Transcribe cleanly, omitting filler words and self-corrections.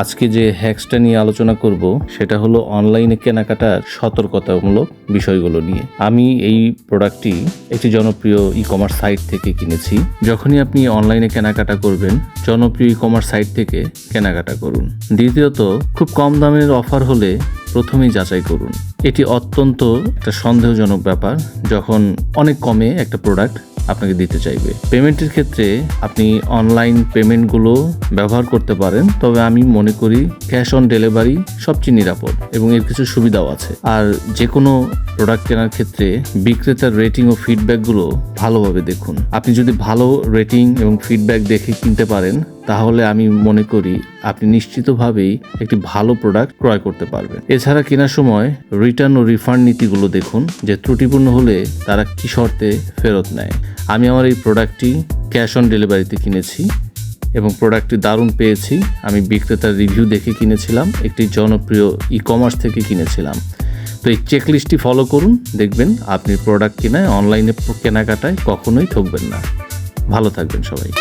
আজকে যে হ্যাক্সটা নিয়ে আলোচনা করব সেটা হলো অনলাইনে কেনাকাটার সতর্কতামূলক বিষয়গুলো নিয়ে। আমি এই প্রোডাক্টটি একটি জনপ্রিয় ই কমার্স সাইট থেকে কিনেছি। যখনই আপনি অনলাইনে কেনাকাটা করবেন, জনপ্রিয় ই কমার্স সাইট থেকে কেনাকাটা করুন। দ্বিতীয়ত, খুব কম দামের অফার হলে প্রথমেই যাচাই করুন। এটি অত্যন্ত একটা সন্দেহজনক ব্যাপার যখন অনেক কমে একটা প্রোডাক্ট আপনাকে দিতে চাইবে। পেমেন্টের ক্ষেত্রে আপনি অনলাইন পেমেন্টগুলো ব্যবহার করতে পারেন, তবে আমি মনে করি ক্যাশ অন ডেলিভারি সবচেয়ে নিরাপদ এবং এর কিছু সুবিধাও আছে। আর যে কোনো প্রোডাক্ট কেনার ক্ষেত্রে বিক্রেতার রেটিং ও ফিডব্যাকগুলো ভালোভাবে দেখুন। আপনি যদি ভালো রেটিং এবং ফিডব্যাক দেখে কিনতে পারেন, তাহলে আমি মনে করি আপনি নিশ্চিতভাবেই একটি ভালো প্রোডাক্ট ক্রয় করতে পারবেন। এছাড়া কেনার সময় রিটার্ন ও রিফান্ড নীতিগুলো দেখুন, যে ত্রুটিপূর্ণ হলে তারা কি শর্তে ফেরত নেয়। আমি আমার এই প্রোডাক্টটি ক্যাশ অন ডেলিভারিতে কিনেছি এবং প্রোডাক্টটি দারুণ পেয়েছি। আমি বিক্রেতার রিভিউ দেখে কিনেছিলাম, একটি জনপ্রিয় ই কমার্স থেকে কিনেছিলাম। তো এই চেকলিস্টটি ফলো করুন, দেখবেন আপনি প্রোডাক্ট কেনায় অনলাইনে কেনাকাটায় কখনোই ঠকবেন না। ভালো থাকবেন সবাই।